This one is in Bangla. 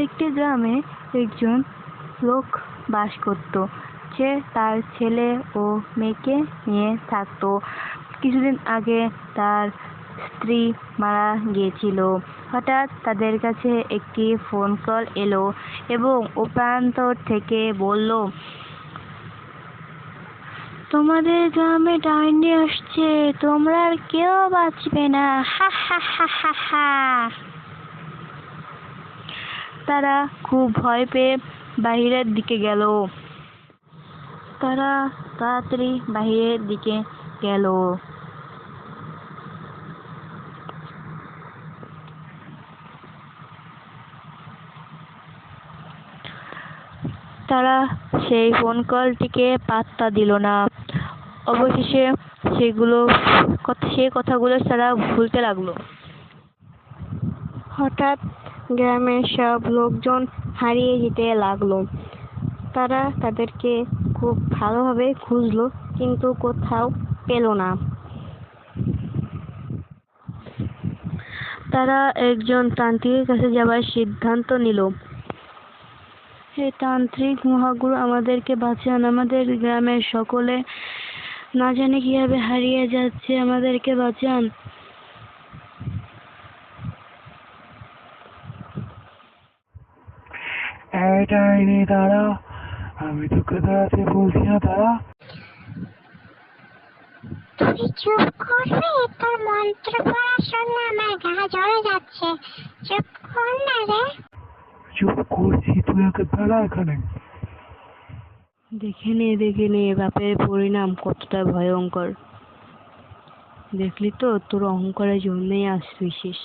একটি গ্রামে একজন লোক বাস করত। সে তার ছেলে ও মেয়েকে নিয়ে থাকতো। কিছুদিন আগে তার স্ত্রী মারা গিয়েছিল। হঠাৎ তাদের কাছে একটি ফোন কল এলো এবং ও প্রান্তর থেকে বলল, তোমাদের গ্রামে ডাইনি আসছে, তোমরা আর কেউ বাঁচবে না, হা হা হা হা হা। তারা খুব ভয় পেয়ে বাহিরের দিকে গেল। তারা তাড়াতাড়ি বাহিরের দিকে গেল। তারা সেই ফোন কলটিকে পাত্তা দিল না। অবশেষে সেই কথাগুলো তারা ভুলতে লাগলো। হঠাৎ গ্রামের সব লোকজন হারিয়ে যেতে লাগলো। তারা তাদেরকে খুব ভালোভাবে খুঁজলো, কিন্তু কোথাও পেল না। তারা একজন তান্ত্রিকের কাছে যাবার সিদ্ধান্ত নিল। হে তান্ত্রিক মহাগুরু, আমাদেরকে বাঁচান, আমাদের গ্রামের সকলে না জানি কিভাবে হারিয়ে যাচ্ছে, আমাদেরকে বাঁচান। এই ডাইনি দাঁড়া, আমি তোকে দাঁড়াতে বলছি না, দাঁড়া। তুই চুপ করবি? তোর মন্ত্র পড়া শুনে আমার গা জ্বলে যাচ্ছে। চুপ কর না রে। চুপ করছি, তুই আগে দাঁড়া এখানে। দেখে নে বাপের পরিণাম কতটা ভয়ঙ্কর। দেখলি তো, তোর অহংকারের জন্যই আসছিস।